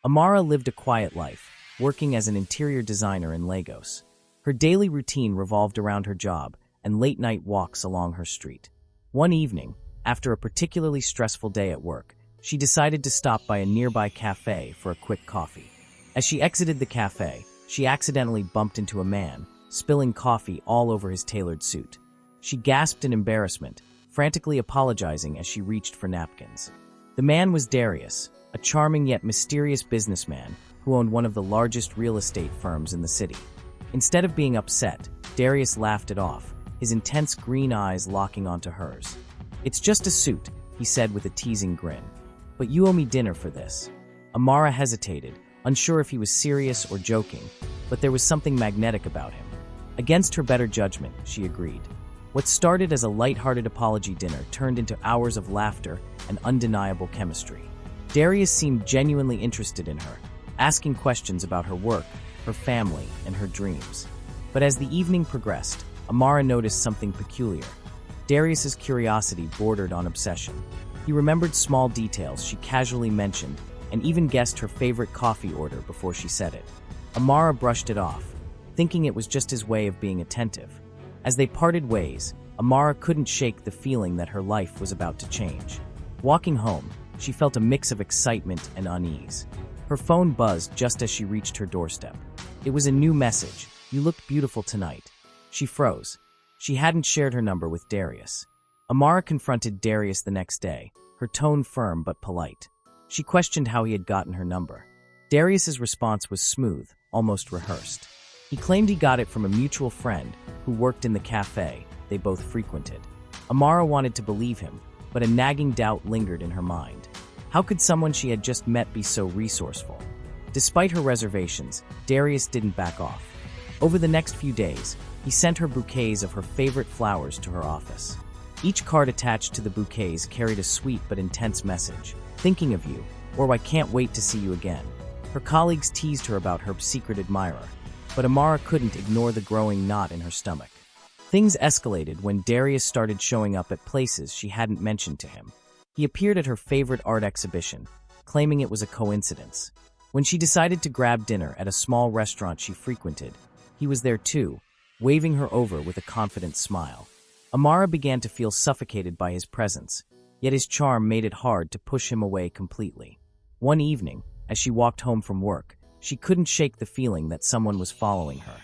Amara lived a quiet life, working as an interior designer in Lagos. Her daily routine revolved around her job and late-night walks along her street. One evening, after a particularly stressful day at work, she decided to stop by a nearby cafe for a quick coffee. As she exited the cafe, she accidentally bumped into a man, spilling coffee all over his tailored suit. She gasped in embarrassment, frantically apologizing as she reached for napkins. The man was Darius, a charming yet mysterious businessman who owned one of the largest real estate firms in the city. Instead of being upset, Darius laughed it off, his intense green eyes locking onto hers. "It's just a suit," he said with a teasing grin. "But you owe me dinner for this." Amara hesitated, unsure if he was serious or joking, but there was something magnetic about him. Against her better judgment, she agreed. What started as a light-hearted apology dinner turned into hours of laughter and undeniable chemistry. Darius seemed genuinely interested in her, asking questions about her work, her family, and her dreams. But as the evening progressed, Amara noticed something peculiar. Darius's curiosity bordered on obsession. He remembered small details she casually mentioned and even guessed her favorite coffee order before she said it. Amara brushed it off, thinking it was just his way of being attentive. As they parted ways, Amara couldn't shake the feeling that her life was about to change. Walking home, she felt a mix of excitement and unease. Her phone buzzed just as she reached her doorstep. It was a new message. "You looked beautiful tonight." She froze. She hadn't shared her number with Darius. Amara confronted Darius the next day, her tone firm but polite. She questioned how he had gotten her number. Darius's response was smooth, almost rehearsed. He claimed he got it from a mutual friend who worked in the cafe they both frequented. Amara wanted to believe him, but a nagging doubt lingered in her mind. How could someone she had just met be so resourceful? Despite her reservations, Darius didn't back off. Over the next few days, he sent her bouquets of her favorite flowers to her office. Each card attached to the bouquets carried a sweet but intense message. "Thinking of you," or "I can't wait to see you again." Her colleagues teased her about her secret admirer, but Amara couldn't ignore the growing knot in her stomach. Things escalated when Darius started showing up at places she hadn't mentioned to him. He appeared at her favorite art exhibition, claiming it was a coincidence. When she decided to grab dinner at a small restaurant she frequented, he was there too, waving her over with a confident smile. Amara began to feel suffocated by his presence, yet his charm made it hard to push him away completely. One evening, as she walked home from work, she couldn't shake the feeling that someone was following her.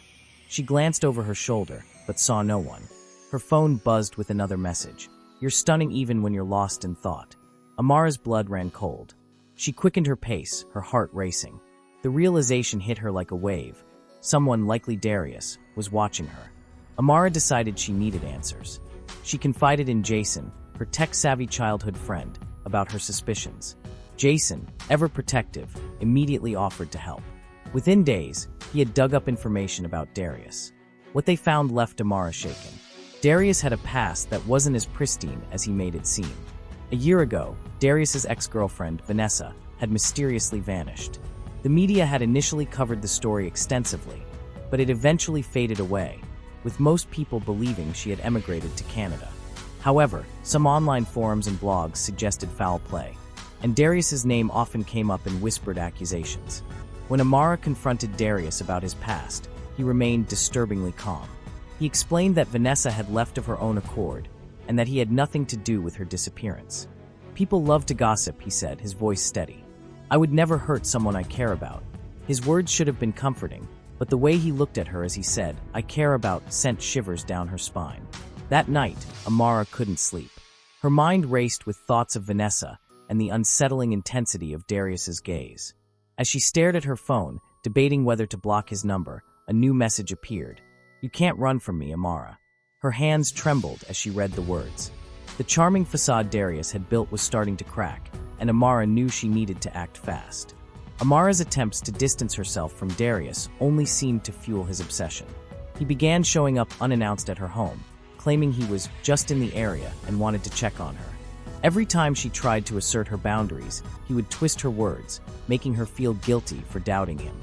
She glanced over her shoulder, but saw no one. Her phone buzzed with another message. "You're stunning even when you're lost in thought." Amara's blood ran cold. She quickened her pace, her heart racing. The realization hit her like a wave. Someone, likely Darius, was watching her. Amara decided she needed answers. She confided in Jason, her tech-savvy childhood friend, about her suspicions. Jason, ever protective, immediately offered to help. Within days, he had dug up information about Darius. What they found left Amara shaken. Darius had a past that wasn't as pristine as he made it seem. A year ago, Darius's ex-girlfriend, Vanessa, had mysteriously vanished. The media had initially covered the story extensively, but it eventually faded away, with most people believing she had emigrated to Canada. However, some online forums and blogs suggested foul play, and Darius's name often came up in whispered accusations. When Amara confronted Darius about his past, he remained disturbingly calm. He explained that Vanessa had left of her own accord, and that he had nothing to do with her disappearance. "People love to gossip," he said, his voice steady. "I would never hurt someone I care about." His words should have been comforting, but the way he looked at her as he said, "I care about," sent shivers down her spine. That night, Amara couldn't sleep. Her mind raced with thoughts of Vanessa and the unsettling intensity of Darius's gaze. As she stared at her phone, debating whether to block his number, a new message appeared. "You can't run from me, Amara." Her hands trembled as she read the words. The charming facade Darius had built was starting to crack, and Amara knew she needed to act fast. Amara's attempts to distance herself from Darius only seemed to fuel his obsession. He began showing up unannounced at her home, claiming he was just in the area and wanted to check on her. Every time she tried to assert her boundaries, he would twist her words, making her feel guilty for doubting him.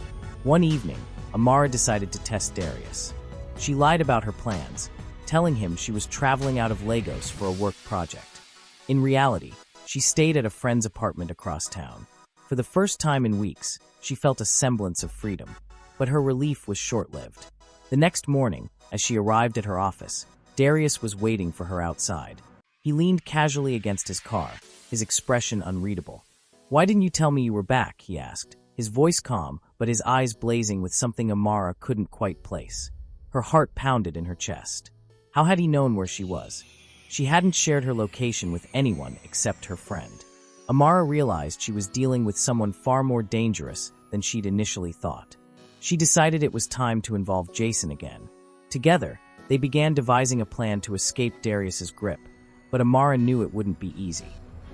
One evening, Amara decided to test Darius. She lied about her plans, telling him she was traveling out of Lagos for a work project. In reality, she stayed at a friend's apartment across town. For the first time in weeks, she felt a semblance of freedom, but her relief was short-lived. The next morning, as she arrived at her office, Darius was waiting for her outside. He leaned casually against his car, his expression unreadable. "Why didn't you tell me you were back?" he asked, his voice calm, but his eyes blazing with something Amara couldn't quite place. Her heart pounded in her chest. How had he known where she was? She hadn't shared her location with anyone except her friend. Amara realized she was dealing with someone far more dangerous than she'd initially thought. She decided it was time to involve Jason again. Together, they began devising a plan to escape Darius's grip, but Amara knew it wouldn't be easy.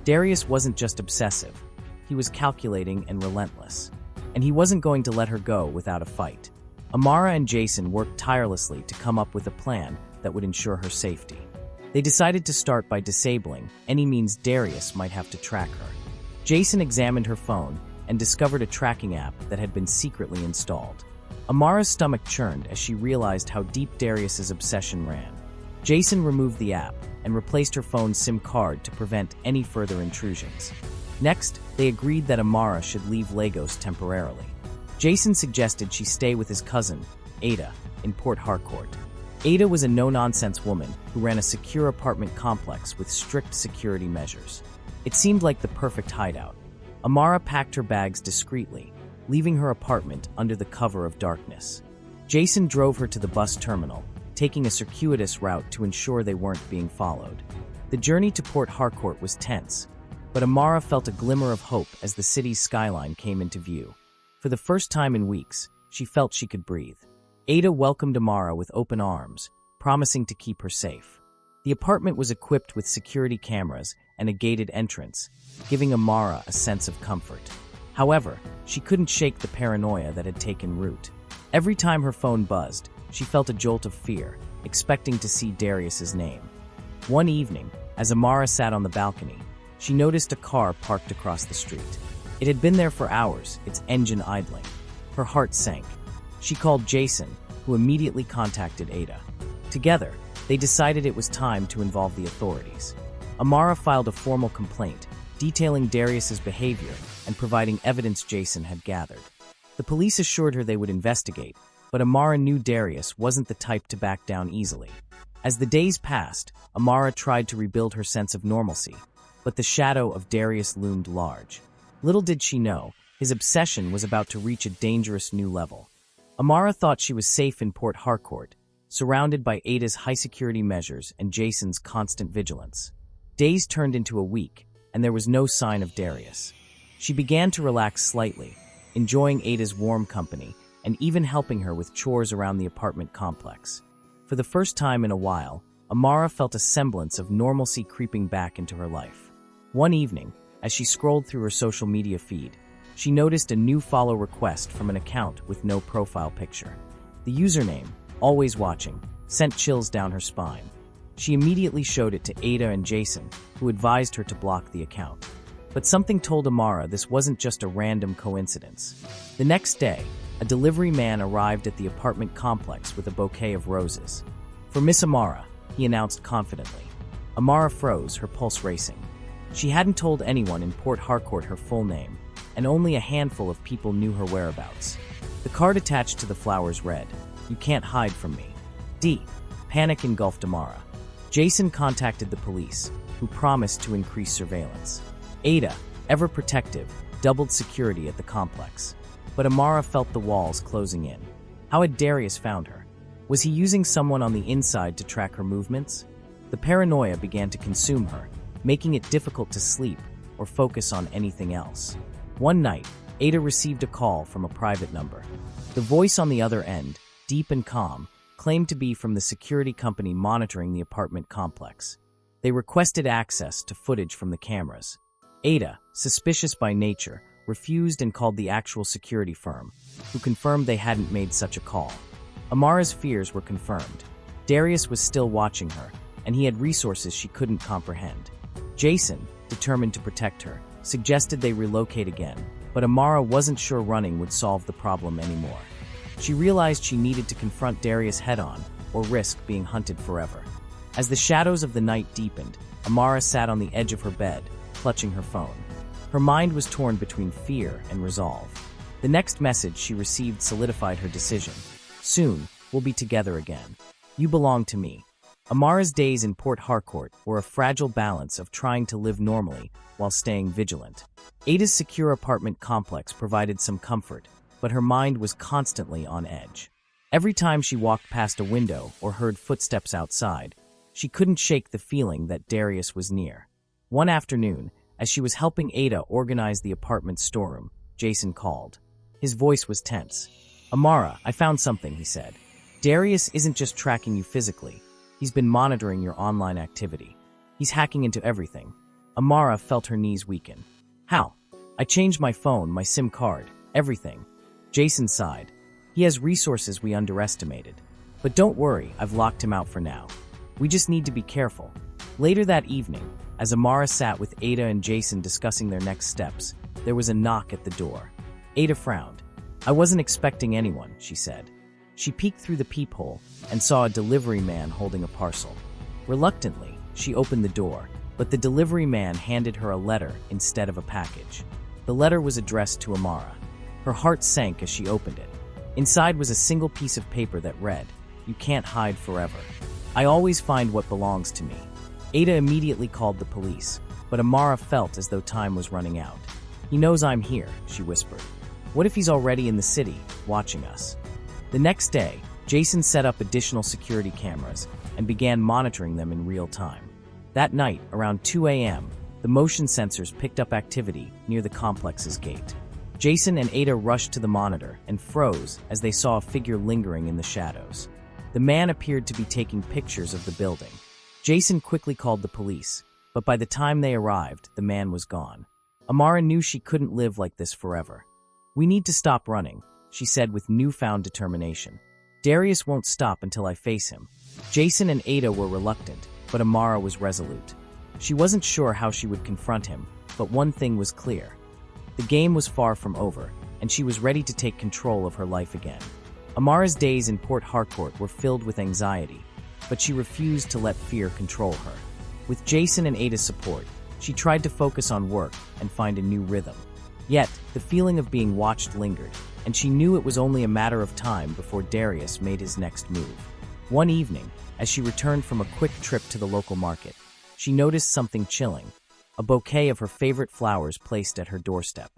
Darius wasn't just obsessive, he was calculating and relentless, and he wasn't going to let her go without a fight. Amara and Jason worked tirelessly to come up with a plan that would ensure her safety. They decided to start by disabling any means Darius might have to track her. Jason examined her phone and discovered a tracking app that had been secretly installed. Amara's stomach churned as she realized how deep Darius's obsession ran. Jason removed the app and replaced her phone's SIM card to prevent any further intrusions. Next, they agreed that Amara should leave Lagos temporarily. Jason suggested she stay with his cousin, Ada, in Port Harcourt. Ada was a no-nonsense woman who ran a secure apartment complex with strict security measures. It seemed like the perfect hideout. Amara packed her bags discreetly, leaving her apartment under the cover of darkness. Jason drove her to the bus terminal, taking a circuitous route to ensure they weren't being followed. The journey to Port Harcourt was tense, but Amara felt a glimmer of hope as the city's skyline came into view. For the first time in weeks, she felt she could breathe. Ada welcomed Amara with open arms, promising to keep her safe. The apartment was equipped with security cameras and a gated entrance, giving Amara a sense of comfort. However, she couldn't shake the paranoia that had taken root. Every time her phone buzzed, she felt a jolt of fear, expecting to see Darius's name. One evening, as Amara sat on the balcony, she noticed a car parked across the street. It had been there for hours, its engine idling. Her heart sank. She called Jason, who immediately contacted Ada. Together, they decided it was time to involve the authorities. Amara filed a formal complaint, detailing Darius's behavior and providing evidence Jason had gathered. The police assured her they would investigate, but Amara knew Darius wasn't the type to back down easily. As the days passed, Amara tried to rebuild her sense of normalcy, but the shadow of Darius loomed large. Little did she know, his obsession was about to reach a dangerous new level. Amara thought she was safe in Port Harcourt, surrounded by Ada's high-security measures and Jason's constant vigilance. Days turned into a week, and there was no sign of Darius. She began to relax slightly, enjoying Ada's warm company and even helping her with chores around the apartment complex. For the first time in a while, Amara felt a semblance of normalcy creeping back into her life. One evening, as she scrolled through her social media feed, she noticed a new follow request from an account with no profile picture. The username, Always Watching, sent chills down her spine. She immediately showed it to Ada and Jason, who advised her to block the account. But something told Amara this wasn't just a random coincidence. The next day, a delivery man arrived at the apartment complex with a bouquet of roses. "For Miss Amara," he announced confidently. Amara froze, her pulse racing. She hadn't told anyone in Port Harcourt her full name, and only a handful of people knew her whereabouts. The card attached to the flowers read, "You can't hide from me." Panic engulfed Amara. Jason contacted the police, who promised to increase surveillance. Ada, ever protective, doubled security at the complex. But Amara felt the walls closing in. How had Darius found her? Was he using someone on the inside to track her movements? The paranoia began to consume her, making it difficult to sleep or focus on anything else. One night, Ada received a call from a private number. The voice on the other end, deep and calm, claimed to be from the security company monitoring the apartment complex. They requested access to footage from the cameras. Ada, suspicious by nature, refused and called the actual security firm, who confirmed they hadn't made such a call. Amara's fears were confirmed. Darius was still watching her, and he had resources she couldn't comprehend. Jason, determined to protect her, suggested they relocate again, but Amara wasn't sure running would solve the problem anymore. She realized she needed to confront Darius head-on, or risk being hunted forever. As the shadows of the night deepened, Amara sat on the edge of her bed, clutching her phone. Her mind was torn between fear and resolve. The next message she received solidified her decision. Soon, we'll be together again. You belong to me. Amara's days in Port Harcourt were a fragile balance of trying to live normally while staying vigilant. Ada's secure apartment complex provided some comfort, but her mind was constantly on edge. Every time she walked past a window or heard footsteps outside, she couldn't shake the feeling that Darius was near. One afternoon, as she was helping Ada organize the apartment's storeroom, Jason called. His voice was tense. "Amara, I found something," he said. "Darius isn't just tracking you physically. He's been monitoring your online activity. He's hacking into everything." Amara felt her knees weaken. "How?" "I changed my phone, my SIM card, everything." Jason sighed. "He has resources we underestimated. But don't worry, I've locked him out for now. We just need to be careful." Later that evening, as Amara sat with Ada and Jason discussing their next steps, there was a knock at the door. Ada frowned. "I wasn't expecting anyone," she said. She peeked through the peephole and saw a delivery man holding a parcel. Reluctantly, she opened the door, but the delivery man handed her a letter instead of a package. The letter was addressed to Amara. Her heart sank as she opened it. Inside was a single piece of paper that read, "You can't hide forever. I always find what belongs to me." Ada immediately called the police, but Amara felt as though time was running out. "He knows I'm here," she whispered. "What if he's already in the city, watching us?" The next day, Jason set up additional security cameras and began monitoring them in real time. That night, around 2 a.m., the motion sensors picked up activity near the complex's gate. Jason and Ada rushed to the monitor and froze as they saw a figure lingering in the shadows. The man appeared to be taking pictures of the building. Jason quickly called the police, but by the time they arrived, the man was gone. Amara knew she couldn't live like this forever. "We need to stop running," she said with newfound determination. "Darius won't stop until I face him." Jason and Ada were reluctant, but Amara was resolute. She wasn't sure how she would confront him, but one thing was clear. The game was far from over, and she was ready to take control of her life again. Amara's days in Port Harcourt were filled with anxiety, but she refused to let fear control her. With Jason and Ada's support, she tried to focus on work and find a new rhythm. Yet, the feeling of being watched lingered, and she knew it was only a matter of time before Darius made his next move. One evening, as she returned from a quick trip to the local market, she noticed something chilling, a bouquet of her favorite flowers placed at her doorstep.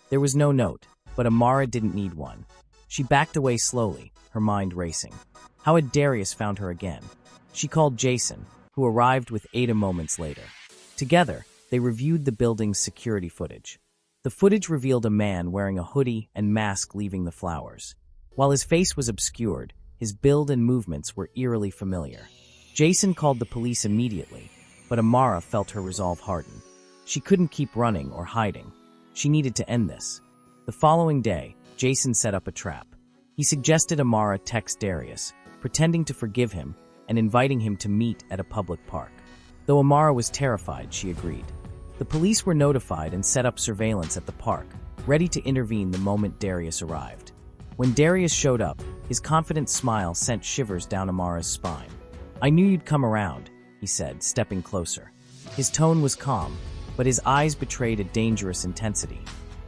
There was no note, but Amara didn't need one. She backed away slowly, her mind racing. How had Darius found her again? She called Jason, who arrived with Ada moments later. Together, they reviewed the building's security footage. The footage revealed a man wearing a hoodie and mask leaving the flowers. While his face was obscured, his build and movements were eerily familiar. Jason called the police immediately, but Amara felt her resolve harden. She couldn't keep running or hiding. She needed to end this. The following day, Jason set up a trap. He suggested Amara text Darius, pretending to forgive him and inviting him to meet at a public park. Though Amara was terrified, she agreed. The police were notified and set up surveillance at the park, ready to intervene the moment Darius arrived. When Darius showed up, his confident smile sent shivers down Amara's spine. "I knew you'd come around," he said, stepping closer. His tone was calm, but his eyes betrayed a dangerous intensity.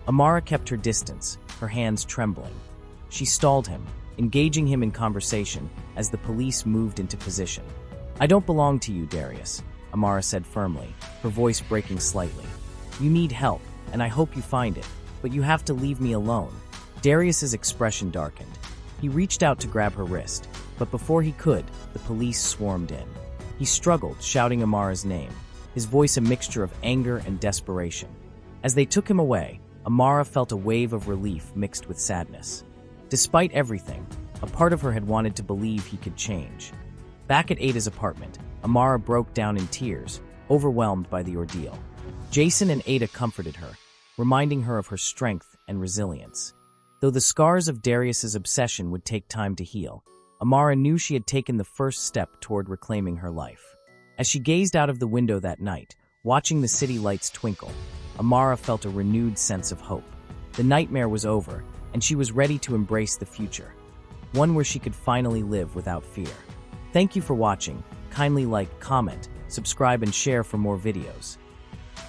Amara kept her distance, her hands trembling. She stalled him, engaging him in conversation as the police moved into position. "I don't belong to you, Darius," Amara said firmly, her voice breaking slightly. "You need help, and I hope you find it, but you have to leave me alone." Darius's expression darkened. He reached out to grab her wrist, but before he could, the police swarmed in. He struggled, shouting Amara's name, his voice a mixture of anger and desperation. As they took him away, Amara felt a wave of relief mixed with sadness. Despite everything, a part of her had wanted to believe he could change. Back at Ada's apartment, Amara broke down in tears, overwhelmed by the ordeal. Jason and Ada comforted her, reminding her of her strength and resilience. Though the scars of Darius's obsession would take time to heal, Amara knew she had taken the first step toward reclaiming her life. As she gazed out of the window that night, watching the city lights twinkle, Amara felt a renewed sense of hope. The nightmare was over, and she was ready to embrace the future, one where she could finally live without fear. Thank you for watching. Kindly like, comment, subscribe, and share for more videos.